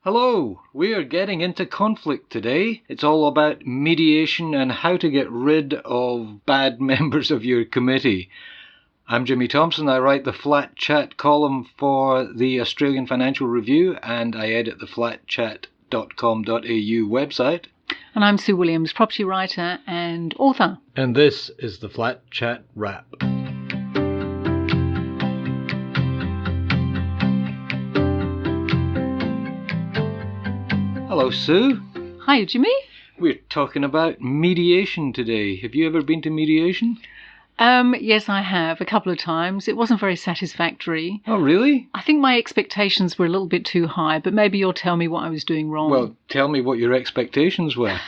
Hello, we are getting into conflict today. It's all about mediation and how to get rid of bad members of your committee. I'm Jimmy Thompson. I write the Flat Chat column for the Australian Financial Review and I edit the flatchat.com.au website. And I'm Sue Williams, property writer and author. And this is the Flat Chat Wrap. Hello, Sue. Hi, Jimmy. We're talking about mediation today. Have you ever been to mediation? Yes, I have, a couple of times. It wasn't very satisfactory. Oh, really? I think my expectations were a little bit too high, but maybe you'll tell me what I was doing wrong. Well, tell me what your expectations were.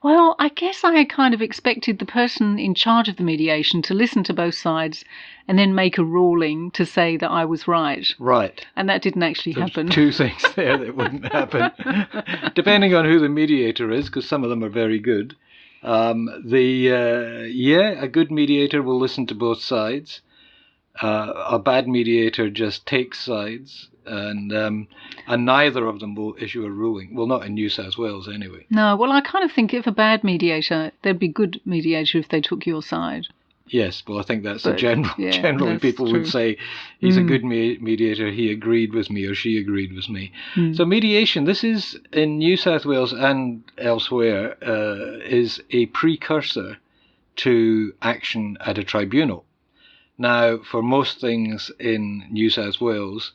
Well, I guess I kind of expected the person in charge of the mediation to listen to both sides and then make a ruling to say that I was right. Right. And that didn't actually happen. Two things there that wouldn't happen. Depending on who the mediator is, because some of them are very good. A good mediator will listen to both sides. A bad mediator just takes sides, and neither of them will issue a ruling. Well, not in New South Wales anyway. No, well, I kind of think if a bad mediator, there'd be good mediator if they took your side. Yes, well, I think that's generally people would say he's a good mediator, he agreed with me or she agreed with me. So mediation, this is in New South Wales and elsewhere, is a precursor to action at a tribunal. Now, for most things in New South Wales,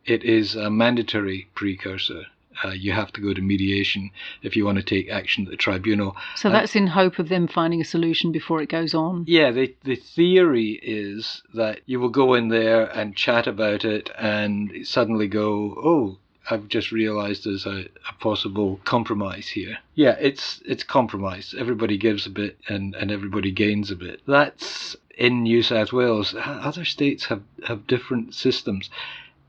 it is a mandatory precursor. You have to go to mediation if you want to take action at the tribunal. So that's in hope of them finding a solution before it goes on? Yeah, the theory is that you will go in there and chat about it and suddenly go, oh, I've just realised there's a possible compromise here. Yeah, it's compromise. Everybody gives a bit and everybody gains a bit. That's in New South Wales. Other states have different systems.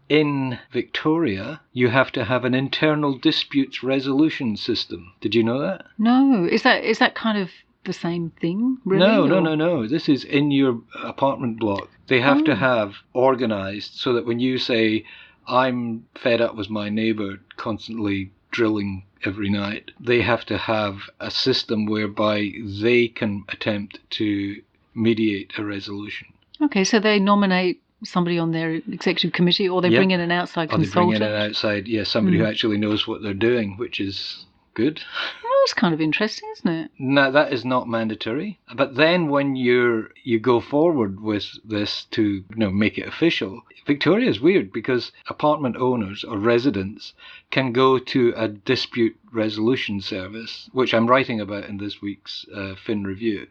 In Victoria, you have to have an internal disputes resolution system. Did you know that? No. Is that kind of the same thing, really? No. This is in your apartment block. They have to have organised so that when you say, I'm fed up with my neighbour constantly drilling every night, they have to have a system whereby they can attempt to mediate a resolution. Okay, so they nominate somebody on their executive committee, or they bring in an outside consultant? They bring in an outside, somebody who actually knows what they're doing, which is good. Well, it's kind of interesting, isn't it? Now, that is not mandatory. But then when you go forward with this to make it official, Victoria is weird because apartment owners or residents can go to a dispute resolution service, which I'm writing about in this week's Fin Review.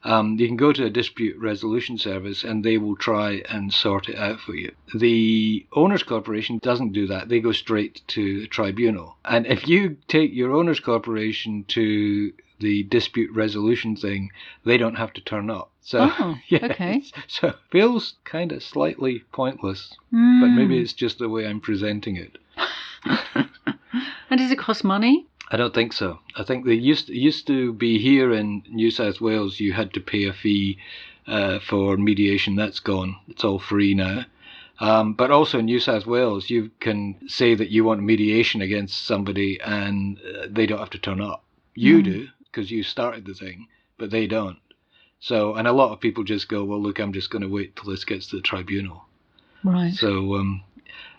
You can go to a dispute resolution service and they will try and sort it out for you. The owners' corporation doesn't do that. They go straight to the tribunal. And if you take your owners' corporation to the dispute resolution thing, they don't have to turn up. So, okay. So it feels kind of slightly pointless, but maybe it's just the way I'm presenting it. And does it cost money? I don't think so. I think they used to be here in New South Wales, you had to pay a fee for mediation. That's gone. It's all free now. But also in New South Wales, you can say that you want mediation against somebody and they don't have to turn up. You do, because you started the thing, but they don't. So, and a lot of people just go, well, look, I'm just going to wait till this gets to the tribunal. Right. So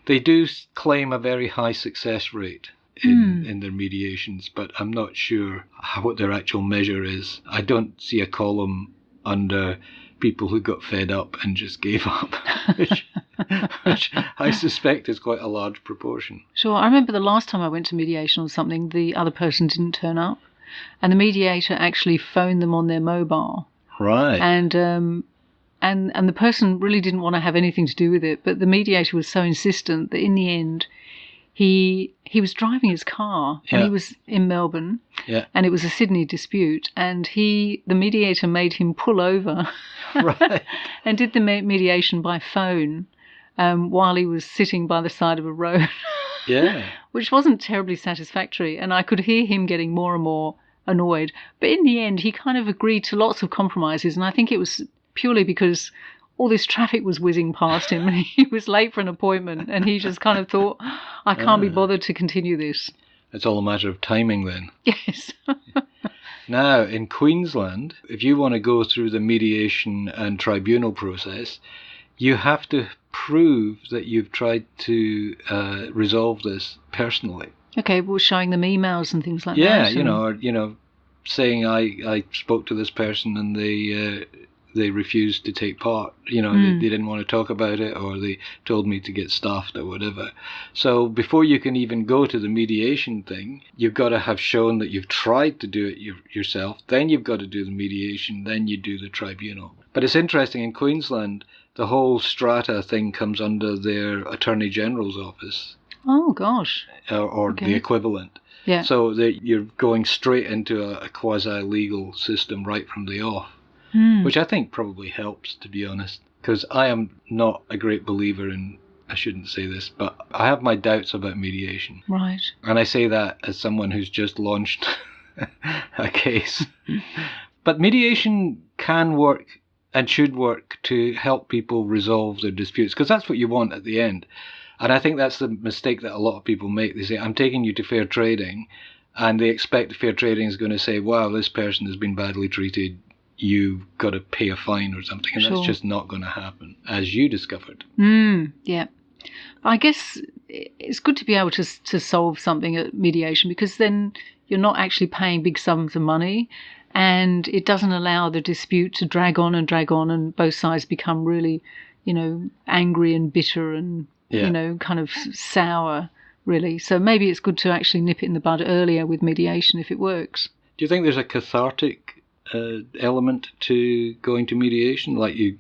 they do claim a very high success rate in their mediations, but I'm not sure what their actual measure is. I don't see a column under people who got fed up and just gave up, which I suspect is quite a large proportion. Sure. I remember the last time I went to mediation or something, the other person didn't turn up, and the mediator actually phoned them on their mobile. Right. And the person really didn't want to have anything to do with it, but the mediator was so insistent that in the end, he was driving his car and he was in Melbourne, and it was a Sydney dispute, and the mediator made him pull over and did the mediation by phone while he was sitting by the side of a road, which wasn't terribly satisfactory, and I could hear him getting more and more annoyed. But in the end, he kind of agreed to lots of compromises, and I think it was purely because all this traffic was whizzing past him and he was late for an appointment, and he just kind of thought, I can't be bothered to continue this. It's all a matter of timing then. Yes. Now, in Queensland, if you want to go through the mediation and tribunal process, you have to prove that you've tried to resolve this personally. Okay, well, showing them emails and things like that. Yeah, or saying I spoke to this person and they refused to take part. They didn't want to talk about it, or they told me to get staffed or whatever. So before you can even go to the mediation thing, you've got to have shown that you've tried to do it yourself. Then you've got to do the mediation. Then you do the tribunal. But it's interesting, in Queensland, the whole strata thing comes under their Attorney General's office. Oh, gosh. Or okay. The equivalent. Yeah. So you're going straight into a quasi-legal system right from the off. Which I think probably helps, to be honest, because I am not a great believer in, I shouldn't say this, but I have my doubts about mediation. Right. And I say that as someone who's just launched a case. But mediation can work and should work to help people resolve their disputes, because that's what you want at the end. And I think that's the mistake that a lot of people make. They say, I'm taking you to fair trading, and they expect fair trading is going to say, wow, this person has been badly treated, you've got to pay a fine or something, and that's just not going to happen, as you discovered. Yeah. I guess it's good to be able to solve something at mediation, because then you're not actually paying big sums of money, and it doesn't allow the dispute to drag on, and both sides become really, angry and bitter and, kind of sour, really. So maybe it's good to actually nip it in the bud earlier with mediation if it works. Do you think there's a cathartic element to going to mediation, like you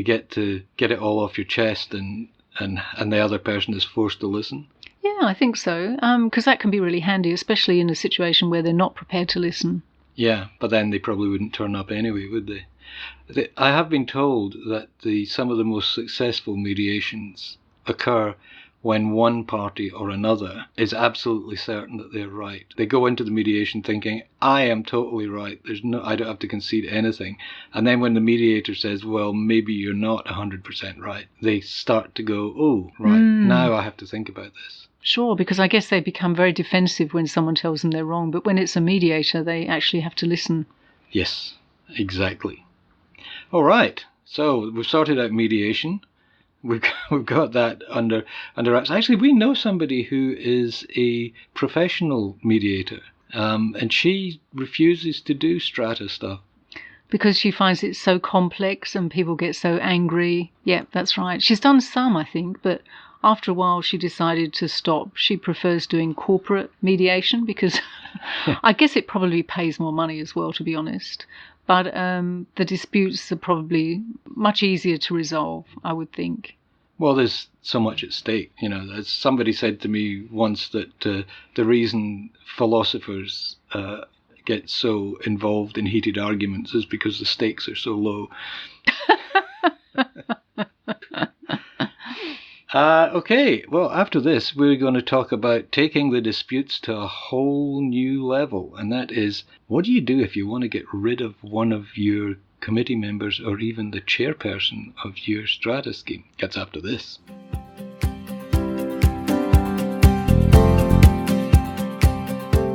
get to get it all off your chest and the other person is forced to listen? Yeah, I think so, because that can be really handy, especially in a situation where they're not prepared to listen. Yeah, but then they probably wouldn't turn up anyway, would they? I have been told that some of the most successful mediations occur when one party or another is absolutely certain that they're right. They go into the mediation thinking, I am totally right. I don't have to concede anything. And then when the mediator says, well, maybe you're not 100% right, they start to go, oh, right, now I have to think about this. Sure, because I guess they become very defensive when someone tells them they're wrong. But when it's a mediator, they actually have to listen. Yes, exactly. All right. So we've sorted out mediation. We've got that under wraps. Actually, we know somebody who is a professional mediator, and she refuses to do strata stuff. Because she finds it so complex and people get so angry. Yeah, that's right. She's done some, I think, but after a while she decided to stop. She prefers doing corporate mediation because I guess it probably pays more money as well, to be honest. But the disputes are probably much easier to resolve, I would think. Well, there's so much at stake. As somebody said to me once that the reason philosophers get so involved in heated arguments is because the stakes are so low. Okay, well, after this, we're going to talk about taking the disputes to a whole new level. And that is, what do you do if you want to get rid of one of your committee members or even the chairperson of your strata scheme? That's after this.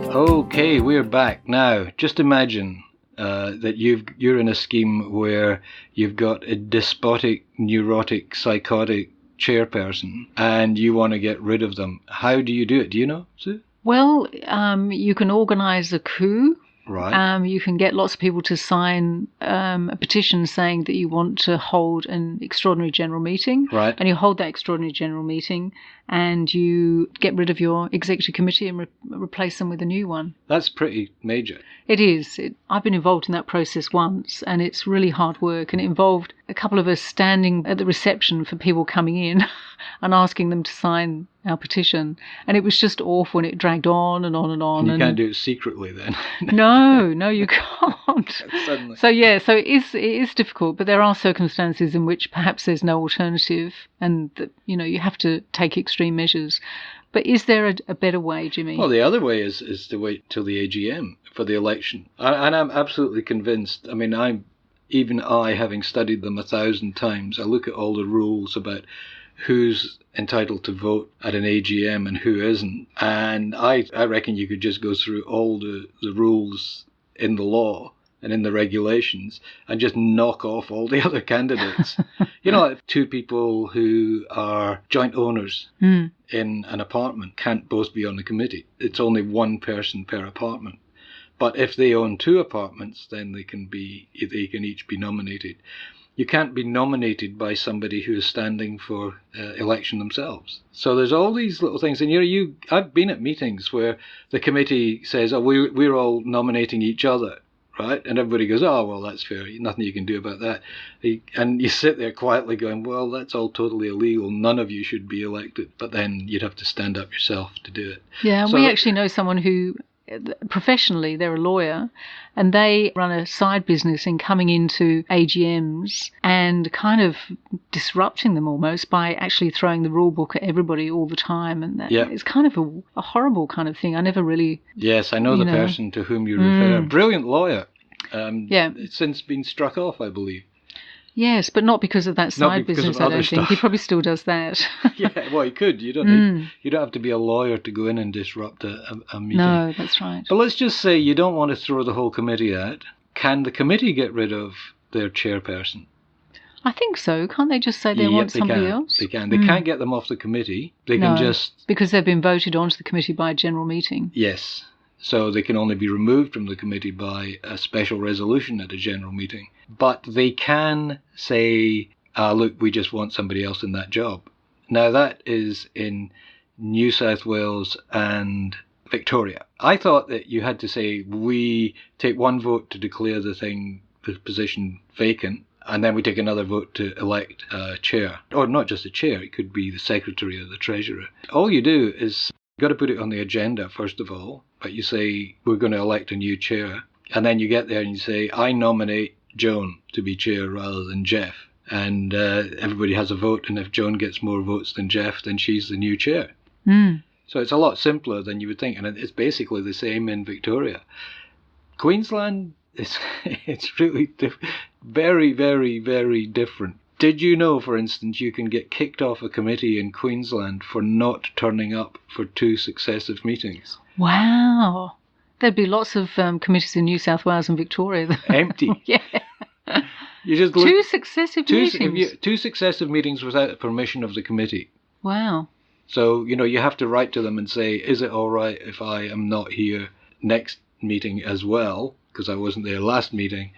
Okay, we're back. Now, just imagine that you're in a scheme where you've got a despotic, neurotic, psychotic chairperson and you want to get rid of them. How do you do it? Do you know, Sue? Well, you can organise a coup. Right. You can get lots of people to sign a petition saying that you want to hold an extraordinary general meeting. Right. And you hold that extraordinary general meeting and you get rid of your executive committee and replace them with a new one. That's pretty major. It is. I've been involved in that process once, and it's really hard work, and it involved a couple of us standing at the reception for people coming in and asking them to sign our petition. And it was just awful, and it dragged on and on and on. And you can't do it secretly then. No, you can't. Suddenly. So it is difficult, but there are circumstances in which perhaps there's no alternative, and that, you have to take extreme measures. But is there a better way, Jimmy? Well, the other way is to wait till the AGM for the election. And I'm absolutely convinced. I mean, even I, having studied them 1,000 times, I look at all the rules about who's entitled to vote at an AGM and who isn't. And I reckon you could just go through all the rules in the law and in the regulations and just knock off all the other candidates. Two people who are joint owners in an apartment can't both be on the committee. It's only one person per apartment. But if they own 2 apartments, then they can each be nominated. You can't be nominated by somebody who is standing for election themselves. So there's all these little things. And I've been at meetings where the committee says, "Oh, we're all nominating each other," right? And everybody goes, "Oh, well, that's fair. Nothing you can do about that." And you sit there quietly going, "Well, that's all totally illegal. None of you should be elected." But then you'd have to stand up yourself to do it. Yeah, we actually know someone who, professionally, they're a lawyer, and they run a side business in coming into AGMs and kind of disrupting them almost by actually throwing the rule book at everybody all the time. And it's kind of a horrible kind of thing. I never really... Yes, I know the person to whom you refer. Brilliant lawyer. It's since been struck off, I believe. Yes, but not because of that side business, I don't think. He probably still does that. Yeah, well, he could. You don't have to be a lawyer to go in and disrupt a meeting. No, that's right. But let's just say you don't want to throw the whole committee out. Can the committee get rid of their chairperson? I think so. Can't they just say they want somebody else? They can. They can't get them off the committee. They can just... because they've been voted onto the committee by a general meeting. Yes. So they can only be removed from the committee by a special resolution at a general meeting. But they can say, look, we just want somebody else in that job. Now that is in New South Wales and Victoria. I thought that you had to say, we take one vote to declare the position vacant, and then we take another vote to elect a chair. Or not just a chair, it could be the secretary or the treasurer. All you do is, you've got to put it on the agenda, first of all, but you say, we're going to elect a new chair. And then you get there and you say, I nominate Joan to be chair rather than Jeff. And everybody has a vote, and if Joan gets more votes than Jeff, then she's the new chair. So it's a lot simpler than you would think, and it's basically the same in Victoria. Queensland, it's really very, very, very different. Did you know, for instance, you can get kicked off a committee in Queensland for not turning up for 2 successive meetings? Wow. There'd be lots of committees in New South Wales and Victoria. Empty. Yeah. You just 2 successive meetings? 2 successive meetings without the permission of the committee. Wow. So, you have to write to them and say, is it all right if I am not here next meeting as well, because I wasn't there last meeting?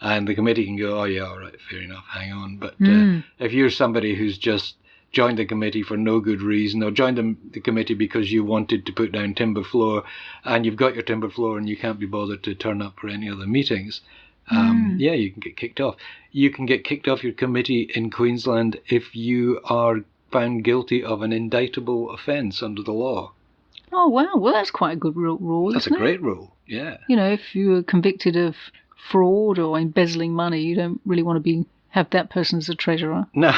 And the committee can go, oh yeah, all right, fair enough, hang on. But if you're somebody who's just joined the committee for no good reason, or joined the committee because you wanted to put down timber floor, and you've got your timber floor and you can't be bothered to turn up for any other meetings, you can get kicked off. You can get kicked off your committee in Queensland if you are found guilty of an indictable offence under the law. Oh, wow. Well, that's quite a good rule, That's a great rule, yeah. If you were convicted of fraud or embezzling money, you don't really want to have that person as a treasurer. No,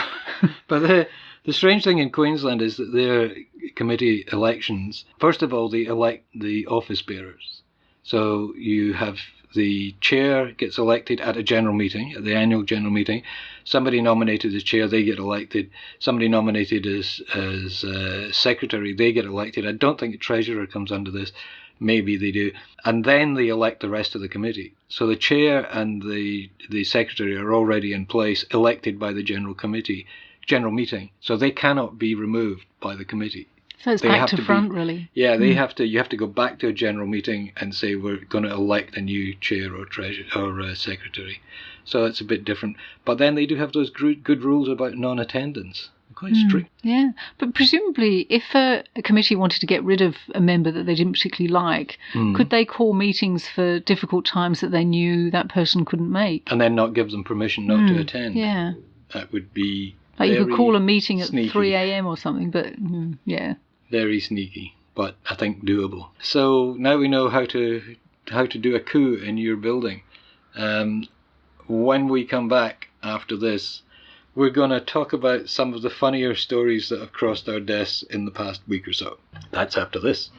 but the strange thing in Queensland is that their committee elections, first of all, they elect the office bearers. So you have the chair gets elected at a general meeting, at the annual general meeting. Somebody nominated as chair, they get elected. Somebody nominated as secretary, they get elected. I don't think a treasurer comes under this. Maybe they do. And then they elect the rest of the committee. So the chair and the secretary are already in place, elected by the general meeting. So they cannot be removed by the committee. So it's back to front, really. Yeah, you have to go back to a general meeting and say we're going to elect a new chair or treasurer or secretary. So it's a bit different. But then they do have those good rules about non-attendance. Quite strict. Yeah, but presumably if a committee wanted to get rid of a member that they didn't particularly like, could they call meetings for difficult times that they knew that person couldn't make? And then not give them permission not to attend. Yeah. That would be like you could call a meeting at sneaky. 3 a.m. or something, but yeah. Very sneaky, but I think doable. So now we know how to do a coup in your building. When we come back after this, we're going to talk about some of the funnier stories that have crossed our desks in the past week or so. That's after this.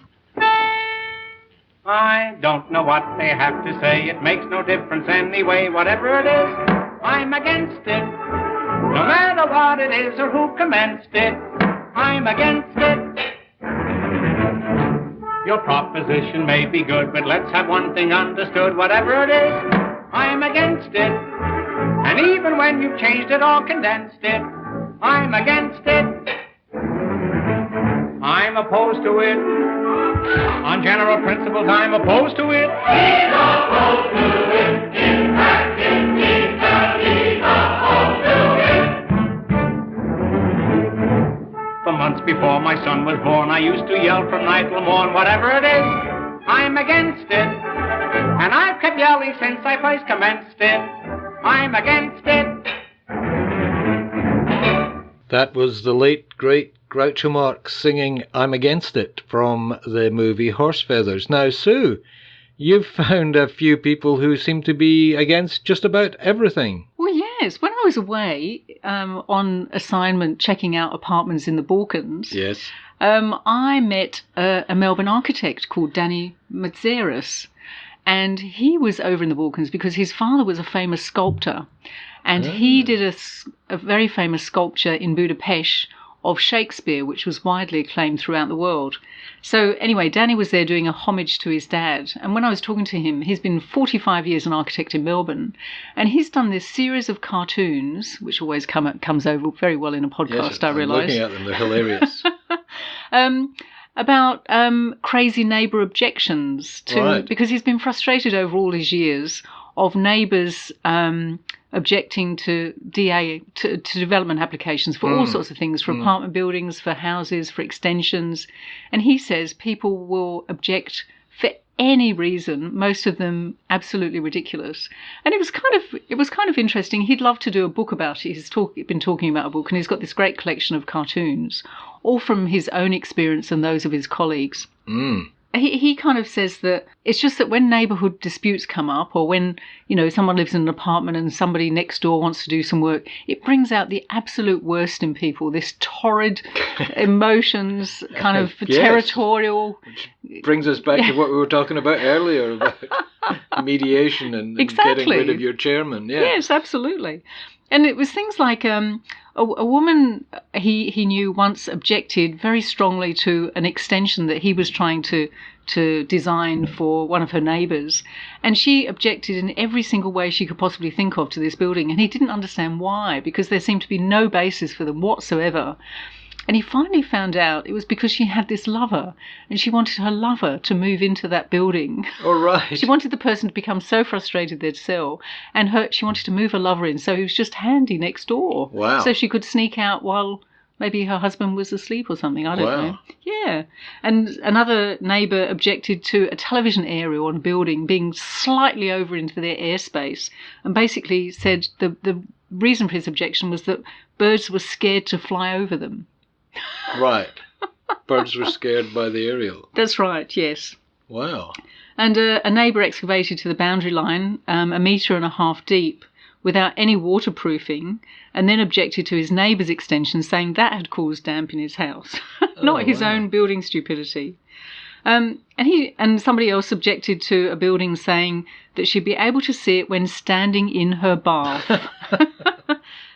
I don't know what they have to say. It makes no difference anyway, whatever it is. I'm against it. No matter what it is or who commenced it, I'm against it. Your proposition may be good, but let's have one thing understood. Whatever it is, I'm against it. And even when you've changed it or condensed it, I'm against it. I'm opposed to it. On general principles, I'm opposed to it. He's opposed to it. In fact, indeed, he's opposed to it. For months before my son was born, I used to yell from night till morn, whatever it is, I'm against it. And I've kept yelling since I first commenced it. I'm against it. That was the late, great Groucho Marx singing I'm Against It from the movie Horse Feathers. Now, Sue, you've found a few people who seem to be against just about everything. Well, yes. When I was away on assignment checking out apartments in the Balkans, yes, I met a Melbourne architect called Daniel Meszaros. And he was over in the Balkans because his father was a famous sculptor. And he did a very famous sculpture in Budapest of Shakespeare, which was widely acclaimed throughout the world. So anyway, Danny was there doing a homage to his dad. And when I was talking to him, he's been 45 years an architect in Melbourne. And he's done this series of cartoons, which always comes over very well in a podcast, yes, I realise. I'm looking at them, they're hilarious. About crazy neighbour objections because he's been frustrated over all his years of neighbours objecting to to development applications for all sorts of things, for apartment buildings, for houses, for extensions. And he says people will object for any reason, most of them absolutely ridiculous. And it was kind of interesting. He'd love to do a book about it. He's been talking about a book, and he's got this great collection of cartoons, all from his own experience and those of his colleagues. He kind of says that it's just that when neighbourhood disputes come up, or when, someone lives in an apartment and somebody next door wants to do some work, it brings out the absolute worst in people, this torrid emotions, kind of territorial. Which brings us back to what we were talking about earlier about mediation and getting rid of your chairman. Yeah. Yes, absolutely. And it was things like a woman he knew once objected very strongly to an extension that he was trying to design for one of her neighbours. And she objected in every single way she could possibly think of to this building. And he didn't understand why, because there seemed to be no basis for them whatsoever. And he finally found out it was because she had this lover, and she wanted her lover to move into that building. All right. She wanted the person to become so frustrated they'd sell, and she wanted to move her lover in, so he was just handy next door. Wow. So she could sneak out while maybe her husband was asleep or something. I don't know. Yeah. And another neighbour objected to a television aerial on a building being slightly over into their airspace, and basically said the reason for his objection was that birds were scared to fly over them. Right. Birds were scared by the aerial. That's right, yes. Wow. And a neighbour excavated to the boundary line 1.5 metres deep without any waterproofing, and then objected to his neighbour's extension, saying that had caused damp in his house, not his own building stupidity. And somebody else objected to a building, saying that she'd be able to see it when standing in her bath.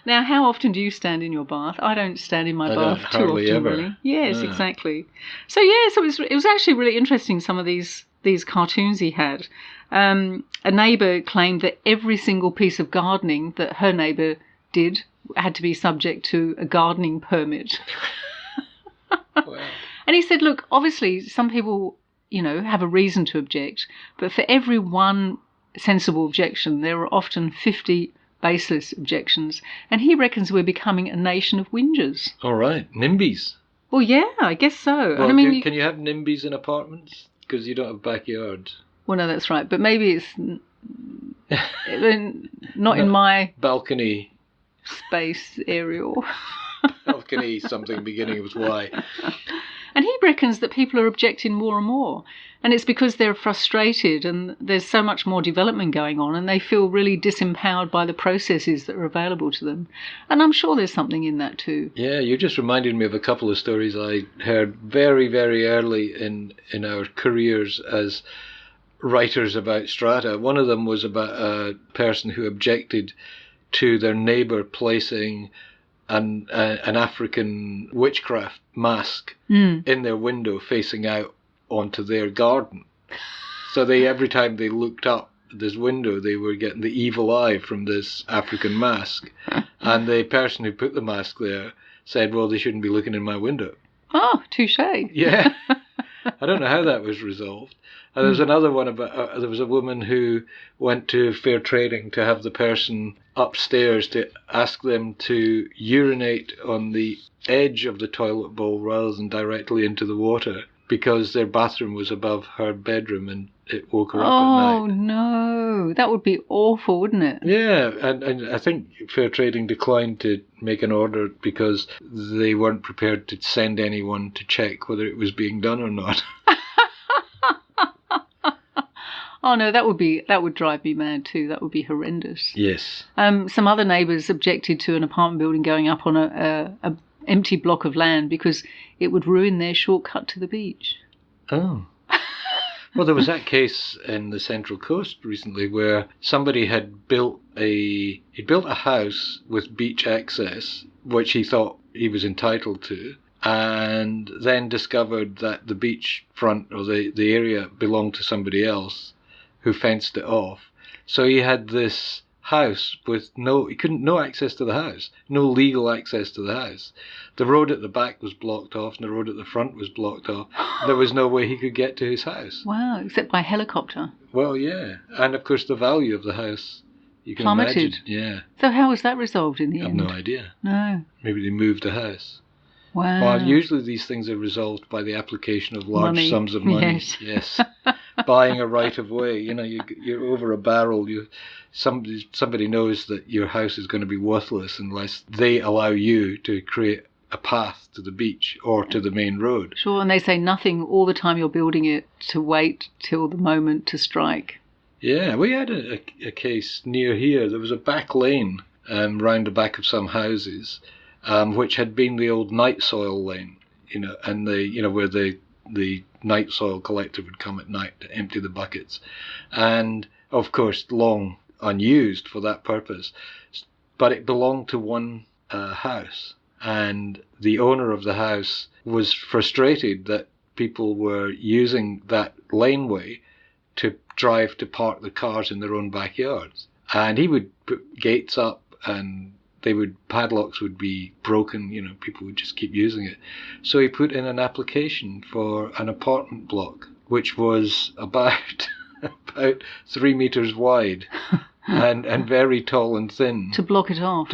Now, how often do you stand in your bath? I don't stand in my bath too often, ever. Really. Yes, exactly. So it was actually really interesting, some of these cartoons he had. A neighbour claimed that every single piece of gardening that her neighbour did had to be subject to a gardening permit. Wow. And he said, look, obviously some people, have a reason to object, but for every one sensible objection, there are often 50 baseless objections, and he reckons we're becoming a nation of whingers. All right, NIMBYs. Well, yeah, I guess so. Well, can you have NIMBYs in apartments? Because you don't have backyards. Well, no, that's right, but maybe it's not in my balcony space aerial. Balcony something beginning with Y. And he reckons that people are objecting more and more. And it's because they're frustrated and there's so much more development going on, and they feel really disempowered by the processes that are available to them. And I'm sure there's something in that too. Yeah, you just reminded me of a couple of stories I heard very, very early in our careers as writers about strata. One of them was about a person who objected to their neighbour placing an African witchcraft mask in their window facing out onto their garden. So every time they looked up this window, they were getting the evil eye from this African mask. And the person who put the mask there said, well, they shouldn't be looking in my window. Oh, touché. Yeah. I don't know how that was resolved. And there was another one about, there was a woman who went to fair trading to have the person upstairs to ask them to urinate on the edge of the toilet bowl rather than directly into the water, because their bathroom was above her bedroom and it woke her up at night. Oh, no. That would be awful, wouldn't it? Yeah, and I think fair trading declined to make an order because they weren't prepared to send anyone to check whether it was being done or not. Oh, no, that would drive me mad too. That would be horrendous. Yes. Some other neighbours objected to an apartment building going up on a empty block of land because it would ruin their shortcut to the beach. Oh. Well, there was that case in the Central Coast recently where somebody had built a house with beach access, which he thought he was entitled to, and then discovered that the beach front or the area belonged to somebody else who fenced it off. So he had this house with no access to the house, no legal access to the house. The road at the back was blocked off and the road at the front was blocked off. There was no way he could get to his house. Wow, except by helicopter. Well, yeah. And of course the value of the house, you can plummeted. imagine. Yeah. So how was that resolved in the end? I have no idea. No. Maybe they moved the house. Wow. Well, usually these things are resolved by the application of large sums of money. Yes. Buying a right of way. You know, you're over a barrel. Somebody knows that your house is going to be worthless unless they allow you to create a path to the beach or to the main road. Sure, and they say nothing all the time you're building it to wait till the moment to strike. Yeah, we had a case near here. There was a back lane round the back of some houses, which had been the old night soil lane, and where the night soil collector would come at night to empty the buckets, and of course long unused for that purpose, but it belonged to one house, and the owner of the house was frustrated that people were using that laneway to drive to park the cars in their own backyards, and he would put gates up and padlocks would be broken, people would just keep using it. So he put in an application for an apartment block, which was about 3 meters wide and very tall and thin. To block it off.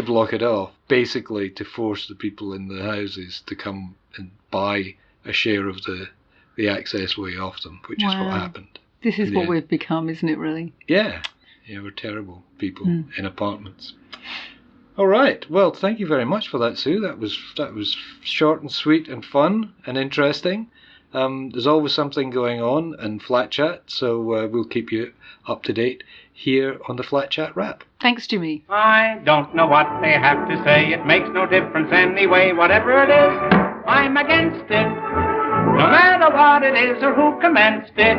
Basically to force the people in the houses to come and buy a share of the access way off them, which is what happened. This is what we've become, isn't it, really? Yeah. Yeah, we're terrible people in apartments. All right. Well, thank you very much for that, Sue. That was short and sweet and fun and interesting. There's always something going on in Flat Chat, so we'll keep you up to date here on the Flat Chat Wrap. Thanks, Jimmy. I don't know what they have to say. It makes no difference anyway. Whatever it is, I'm against it. No matter what it is or who commenced it,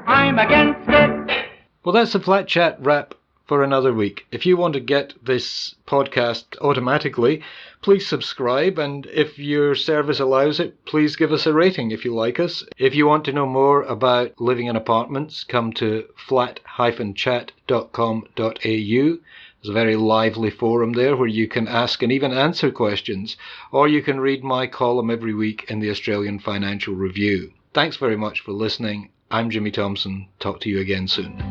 I'm against it. Well, that's the Flat Chat Wrap for another week. If you want to get this podcast automatically, please subscribe, and if your service allows it, please give us a rating if you like us. If you want to know more about living in apartments, come to flat-chat.com.au. There's a very lively forum there where you can ask and even answer questions, or you can read my column every week in the Australian Financial Review. Thanks very much for listening. I'm Jimmy Thompson. Talk to you again soon.